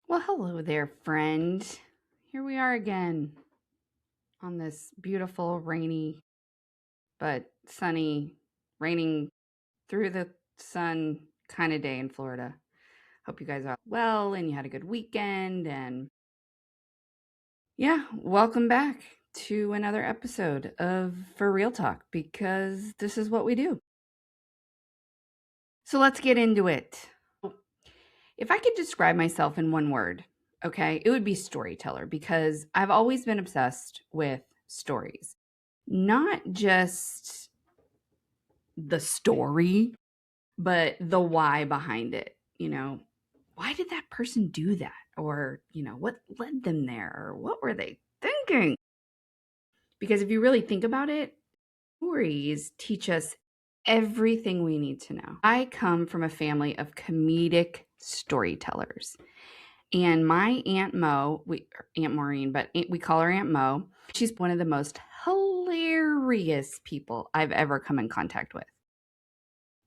Well, hello there, friend. Here we are again on this beautiful, rainy, but sunny, raining through the sun kind of day in Florida. Hope you guys are well and you had a good weekend. And yeah, welcome back to another episode of For Real Talk because this is what we do. So let's get into it. If I could describe myself in one word, okay, it would be storyteller because I've always been obsessed with stories. Not just the story, but the why behind it. Why did that person do that? Or, what led them there? Or what were they thinking? Because if you really think about it, stories teach us everything we need to know. I come from a family of comedic storytellers. And my Aunt Mo, Aunt Maureen, but we call her Aunt Mo. She's one of the most hilarious people I've ever come in contact with.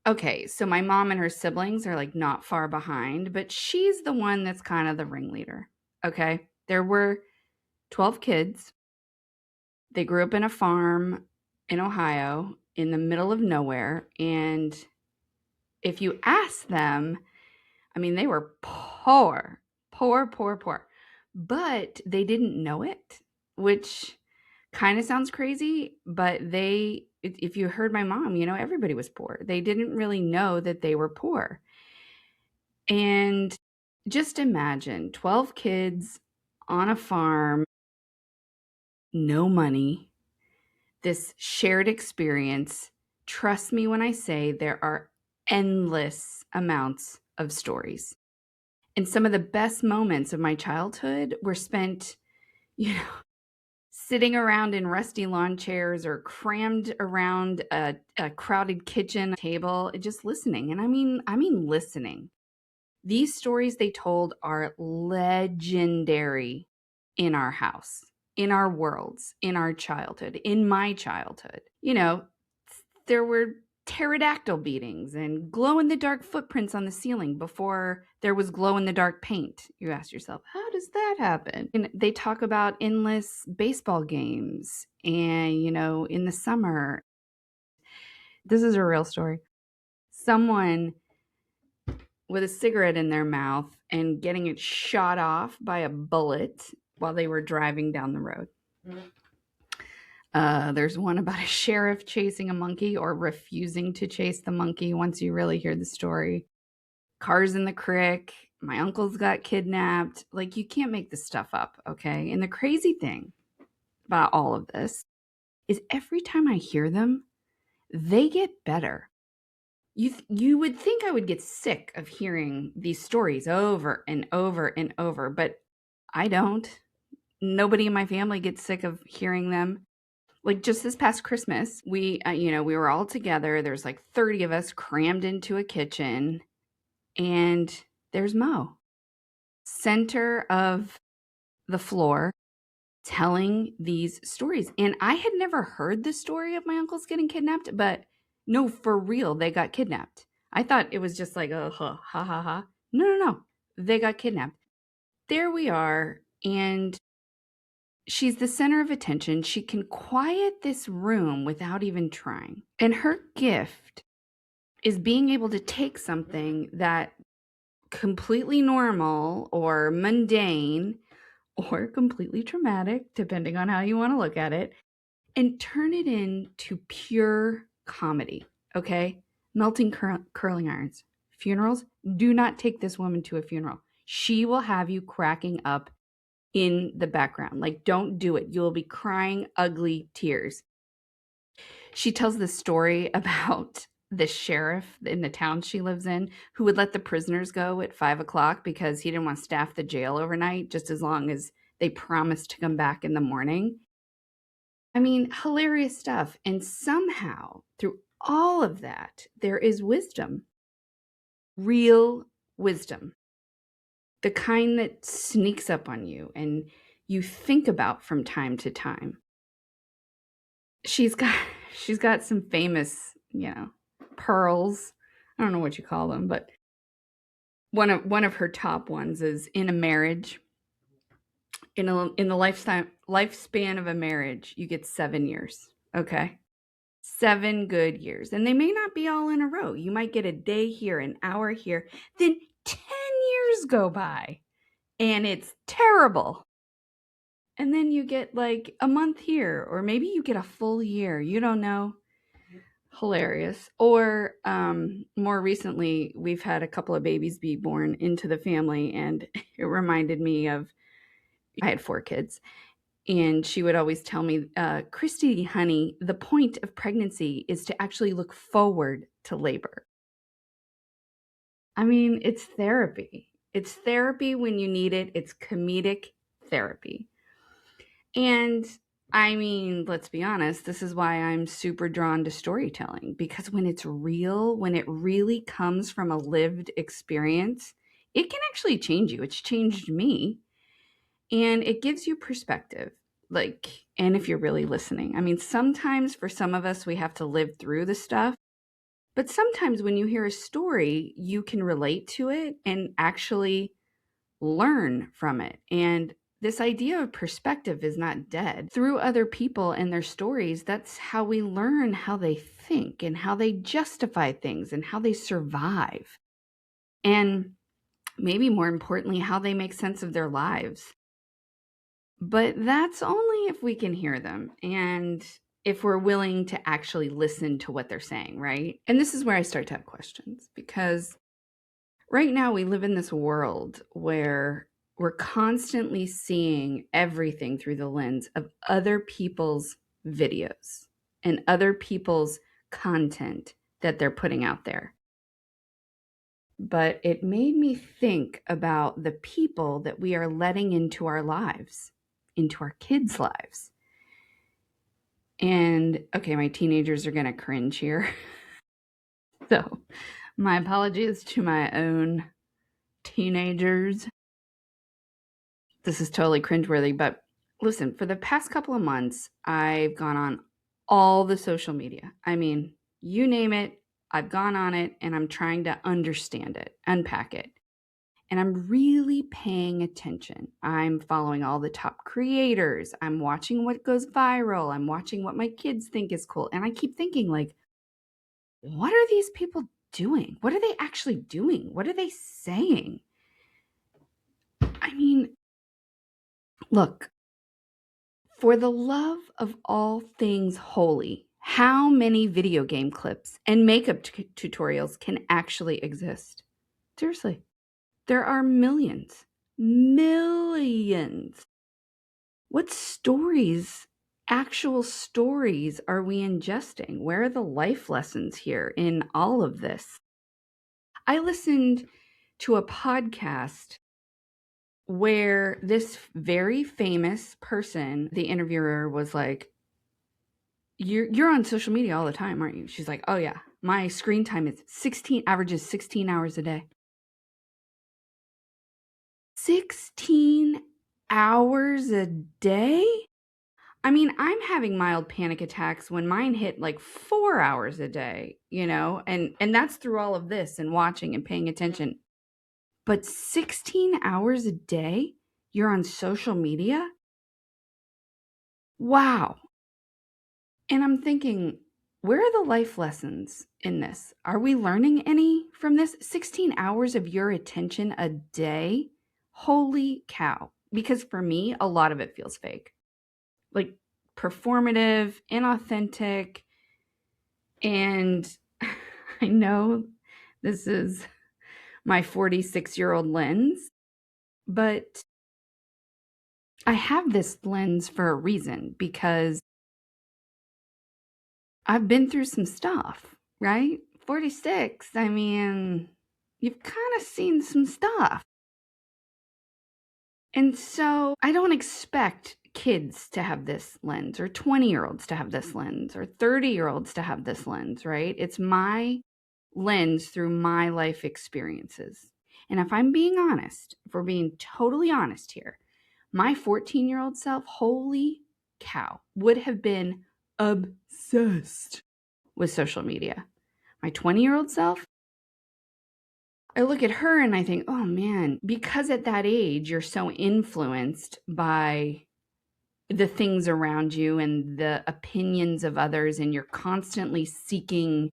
Okay, so my mom and her siblings are like not far behind, but she's the one that's kind of the ringleader. Okay, there were 12 kids. They grew up in a farm in Ohio in the middle of nowhere. And if you ask them, I mean, they were poor, poor, poor, poor, but they didn't know it, which kind of sounds crazy. But if you heard my mom, everybody was poor. They didn't really know that they were poor. And just imagine 12 kids on a farm, no money, this shared experience. Trust me when I say there are endless amounts of stories. And some of the best moments of my childhood were spent, you know, sitting around in rusty lawn chairs or crammed around a crowded kitchen table, just listening. And I mean listening. These stories they told are legendary in our house, in our worlds, in our childhood, in my childhood. There were pterodactyl beatings and glow in the dark footprints on the ceiling before there was glow in the dark paint. You ask yourself, how does that happen? And they talk about endless baseball games and, in the summer. This is a real story. Someone with a cigarette in their mouth and getting it shot off by a bullet while they were driving down the road. There's one about a sheriff chasing a monkey or refusing to chase the monkey once you really hear the story. Cars in the creek. My uncles got kidnapped. Like, you can't make this stuff up, okay? And the crazy thing about all of this is every time I hear them, they get better. You would think I would get sick of hearing these stories over and over and over, but I don't. Nobody in my family gets sick of hearing them. Like just this past Christmas, we were all together. There's like 30 of us crammed into a kitchen, and there's Mo, center of the floor, telling these stories. And I had never heard the story of my uncles getting kidnapped, but no, for real, they got kidnapped. I thought it was just like, oh, ha, ha, ha, ha. No, no, no. They got kidnapped. There we are. And she's the center of attention. She can quiet this room without even trying. And her gift is being able to take something that completely normal or mundane or completely traumatic, depending on how you want to look at it, and turn it into pure comedy. Okay? Melting curling irons. Funerals, do not take this woman to a funeral. She will have you cracking up in the background. Like, don't do it. You'll be crying ugly tears. She tells the story about the sheriff in the town she lives in who would let the prisoners go at 5:00 because he didn't want to staff the jail overnight, just as long as they promised to come back in the morning. I mean, hilarious stuff. And somehow, through all of that, there is wisdom, real wisdom, the kind that sneaks up on you and you think about from time to time. She's got she's got some famous, pearls. I don't know what you call them, but one of her top ones is in a marriage, in the lifespan of a marriage, you get 7 years, okay? 7 good years, and they may not be all in a row. You might get a day here, an hour here, then 10 years go by, and it's terrible. And then you get, like, a month here, or maybe you get a full year, you don't know. Hilarious. Or, more recently, we've had a couple of babies be born into the family, and it reminded me of I had 4 kids, and she would always tell me, "Christy, honey, the point of pregnancy is to actually look forward to labor." I mean, it's therapy. It's therapy when you need it. It's comedic therapy. And I mean, let's be honest, this is why I'm super drawn to storytelling, because when it's real, when it really comes from a lived experience, it can actually change you. It's changed me, and it gives you perspective. Like, and if you're really listening, I mean, sometimes for some of us, we have to live through the stuff. But sometimes when you hear a story, you can relate to it and actually learn from it. And this idea of perspective is not dead. Through other people and their stories, that's how we learn how they think and how they justify things and how they survive. And maybe more importantly, how they make sense of their lives. But that's only if we can hear them and if we're willing to actually listen to what they're saying, right? And this is where I start to have questions, because right now we live in this world where we're constantly seeing everything through the lens of other people's videos and other people's content that they're putting out there. But it made me think about the people that we are letting into our lives, into our kids' lives. And okay, my teenagers are going to cringe here. So my apologies to my own teenagers. This is totally cringeworthy, but listen, for the past couple of months, I've gone on all the social media. I mean, you name it, I've gone on it, and I'm trying to understand it, unpack it. And I'm really paying attention. I'm following all the top creators. I'm watching what goes viral. I'm watching what my kids think is cool. And I keep thinking, like, what are these people doing? What are they actually doing? What are they saying? I mean, look, for the love of all things holy, how many video game clips and makeup tutorials can actually exist? Seriously, there are millions. Millions. What stories, actual stories, are we ingesting? Where are the life lessons here in all of this? I listened to a podcast where this very famous person, the interviewer was like, you're on social media all the time, aren't you? She's like, oh yeah, my screen time is averages 16 hours a day. 16 hours a day? I mean, I'm having mild panic attacks when mine hit like 4 hours a day, and that's through all of this and watching and paying attention. But 16 hours a day, you're on social media? Wow. And I'm thinking, where are the life lessons in this? Are we learning any from this? 16 hours of your attention a day? Holy cow. Because for me, a lot of it feels fake. Like performative, inauthentic. And I know this is my 46-year-old lens, but I have this lens for a reason, because I've been through some stuff, right? 46, I mean, you've kind of seen some stuff. And so I don't expect kids to have this lens, or 20-year-olds to have this lens, or 30-year-olds to have this lens, right? It's my lens through my life experiences. And if I'm being honest, if we're being totally honest here, my 14-year-old self, holy cow, would have been obsessed with social media. My 20-year-old self, I look at her and I think, oh man, because at that age you're so influenced by the things around you and the opinions of others, and you're constantly seeking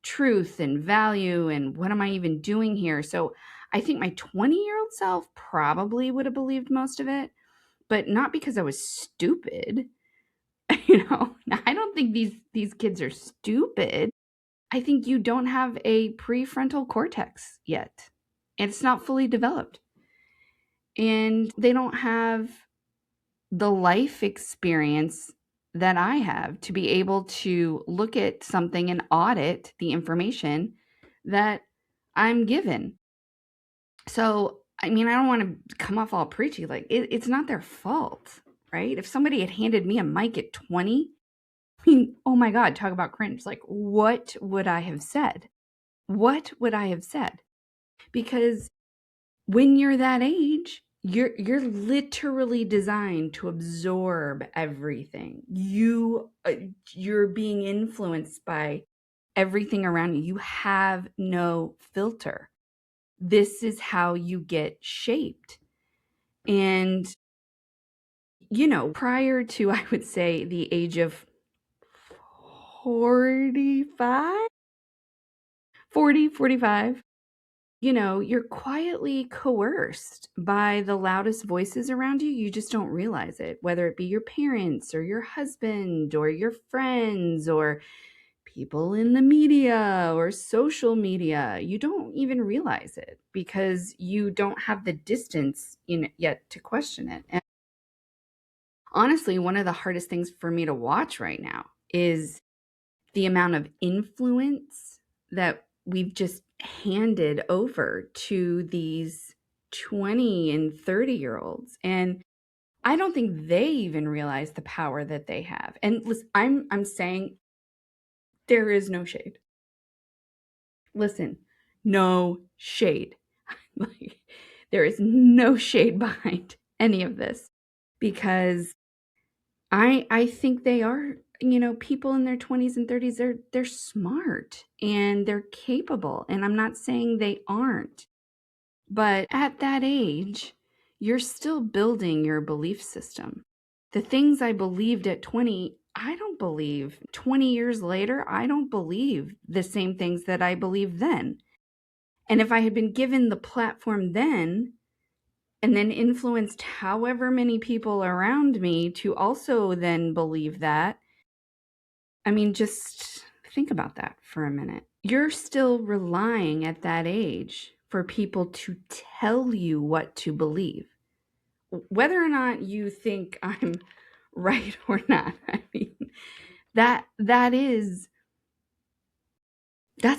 truth and value and what am I even doing here? So I think my 20-year-old self probably would have believed most of it, but not because I was stupid. I don't think these kids are stupid. I think you don't have a prefrontal cortex yet. And it's not fully developed. And they don't have the life experience that I have to be able to look at something and audit the information that I'm given. So, I mean, I don't want to come off all preachy. Like, it's not their fault, right? If somebody had handed me a mic at 20, I mean, oh my God, talk about cringe. Like, what would I have said? What would I have said? Because when you're that age, you're literally designed to absorb everything. You're being influenced by everything around you. You have no filter. This is how you get shaped. And prior to, I would say, the age of 45, 40, 45, you're quietly coerced by the loudest voices around you. You just don't realize it, whether it be your parents or your husband or your friends or people in the media or social media. You don't even realize it because you don't have the distance yet to question it. And honestly, one of the hardest things for me to watch right now is the amount of influence that we've just handed over to these 20 and 30-year-olds. And I don't think they even realize the power that they have. And listen, I'm saying there is no shade. Listen, no shade. Like, there is no shade behind any of this because I think they are, people in their 20s and 30s, they're smart and they're capable. And I'm not saying they aren't. But at that age, you're still building your belief system. The things I believed at 20, I don't believe 20 years later. I don't believe the same things that I believed then. And if I had been given the platform then, and then influenced however many people around me to also then believe that, I mean, just think about that for a minute. You're still relying at that age for people to tell you what to believe, whether or not you think I'm right or not. I mean, that's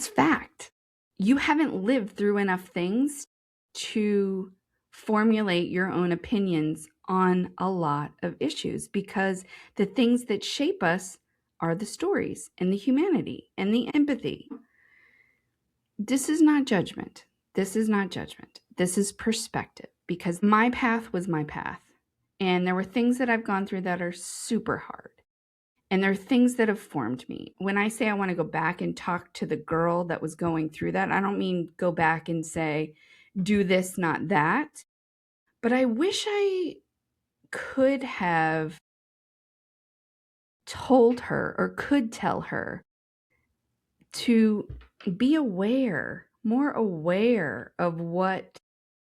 fact. You haven't lived through enough things to formulate your own opinions on a lot of issues, because the things that shape us are the stories and the humanity and the empathy. This is not judgment. This is not judgment. This is perspective, because my path was my path. And there were things that I've gone through that are super hard. And there are things that have formed me. When I say I want to go back and talk to the girl that was going through that, I don't mean go back and say, do this, not that. But I wish I could have told her, or could tell her, to be aware, more aware of what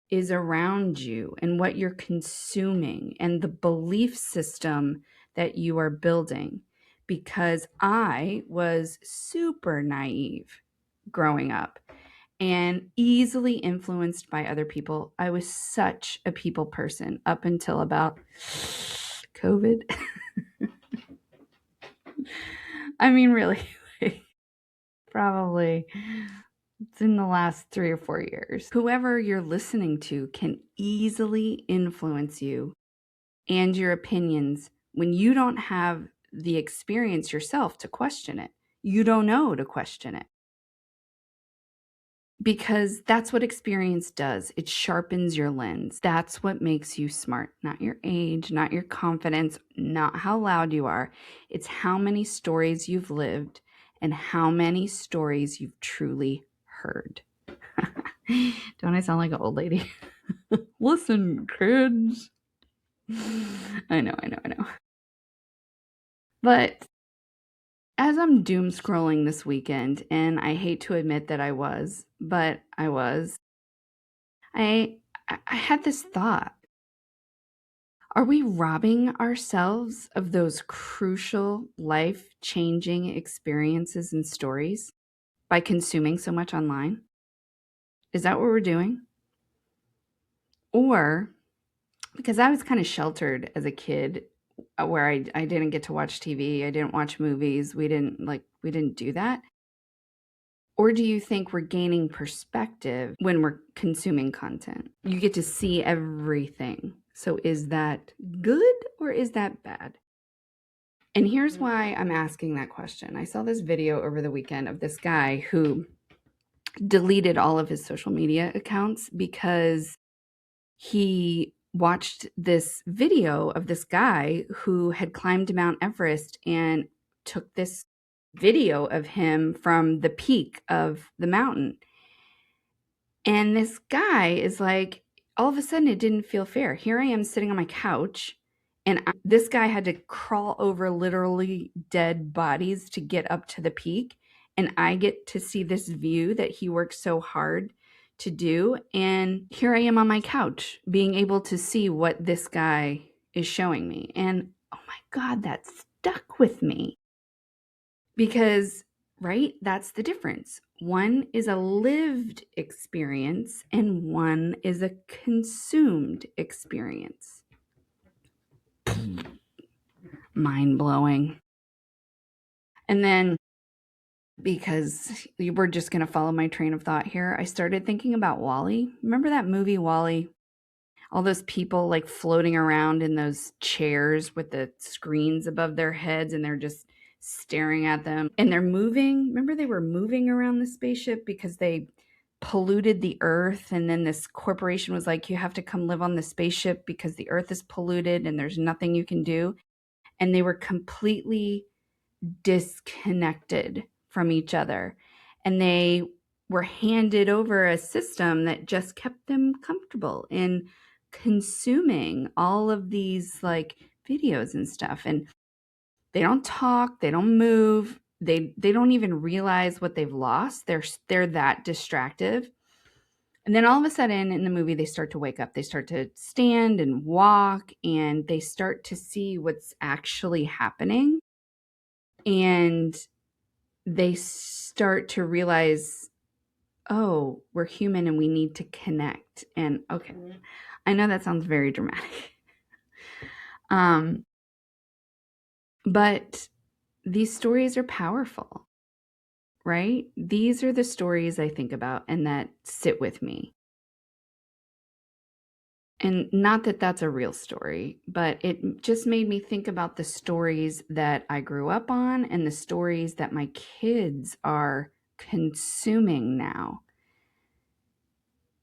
is around you and what you're consuming and the belief system that you are building. Because I was super naive growing up and easily influenced by other people. I was such a people person up until about COVID. I mean, really, probably it's in the last 3 or 4 years. Whoever you're listening to can easily influence you and your opinions when you don't have the experience yourself to question it. You don't know to question it. Because that's what experience does. It sharpens your lens. That's what makes you smart. Not your age, not your confidence, not how loud you are. It's how many stories you've lived and how many stories you've truly heard. Don't I sound like an old lady? Listen, kids. I know. But as I'm doom scrolling this weekend, and I hate to admit that I was, but I was, I I had this thought. Are we robbing ourselves of those crucial life-changing experiences and stories by consuming so much online? Is that what we're doing? Or because I was kind of sheltered as a kid where I didn't get to watch TV, I didn't watch movies, we didn't do that. Or do you think we're gaining perspective when we're consuming content? You get to see everything. So is that good or is that bad? And here's why I'm asking that question. I saw this video over the weekend of this guy who deleted all of his social media accounts because he watched this video of this guy who had climbed Mount Everest and took this video of him from the peak of the mountain. And this guy is like, all of a sudden, it didn't feel fair. Here I am sitting on my couch, and this guy had to crawl over literally dead bodies to get up to the peak. And I get to see this view that he worked so hard to do. And here I am on my couch being able to see what this guy is showing me. And oh my God, that stuck with me because right? That's the difference. One is a lived experience and one is a consumed experience. Mind blowing. And then, because we're just going to follow my train of thought here, I started thinking about WALL-E. Remember that movie WALL-E? All those people like floating around in those chairs with the screens above their heads and they're just staring at them and they're moving. Remember they were moving around the spaceship because they polluted the earth, and then this corporation was like, you have to come live on the spaceship because the earth is polluted and there's nothing you can do. And they were completely disconnected from each other. And they were handed over a system that just kept them comfortable in consuming all of these like videos and stuff. And they don't talk, they don't move, they don't even realize what they've lost. They're that distracted. And then all of a sudden in the movie, they start to wake up. They start to stand and walk, and they start to see what's actually happening. And they start to realize, oh, we're human and we need to connect. And okay, I know that sounds very dramatic. But these stories are powerful, right? These are the stories I think about and that sit with me. And not that that's a real story, but it just made me think about the stories that I grew up on and the stories that my kids are consuming now.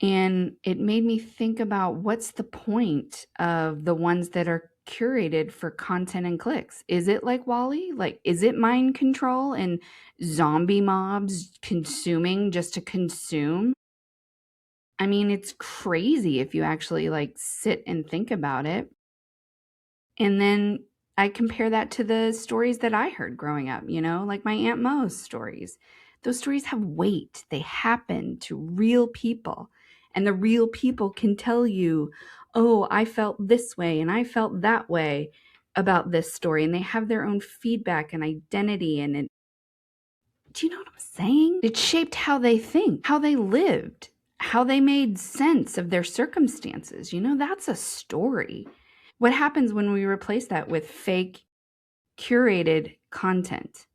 And it made me think about what's the point of the ones that are curated for content and clicks? Is it like WALL-E? Like, is it mind control and zombie mobs consuming just to consume? I mean, it's crazy if you actually like sit and think about it. And then I compare that to the stories that I heard growing up, like my Aunt Mo's stories. Those stories have weight. They happen to real people. And the real people can tell you, oh, I felt this way and I felt that way about this story. And they have their own feedback and identity. And do you know what I'm saying? It shaped how they think, how they lived, how they made sense of their circumstances. That's a story. What happens when we replace that with fake, curated content?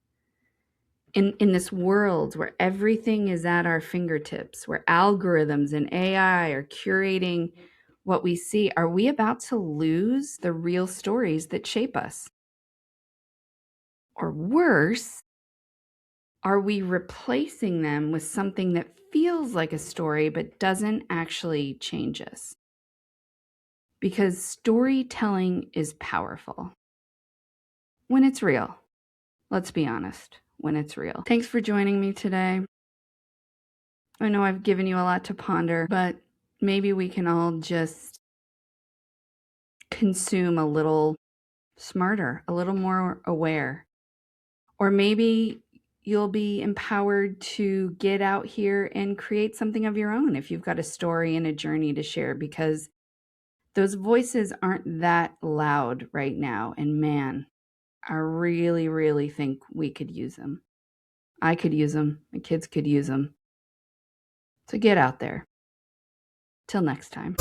In this world where everything is at our fingertips, where algorithms and AI are curating what we see, are we about to lose the real stories that shape us? Or worse, are we replacing them with something that feels like a story but doesn't actually change us? Because storytelling is powerful when it's real. Let's be honest, when it's real. Thanks for joining me today. I know I've given you a lot to ponder, but maybe we can all just consume a little smarter, a little more aware. Or maybe you'll be empowered to get out here and create something of your own if you've got a story and a journey to share, because those voices aren't that loud right now. And man, I really, really think we could use them. I could use them. My kids could use them. So get out there. Till next time.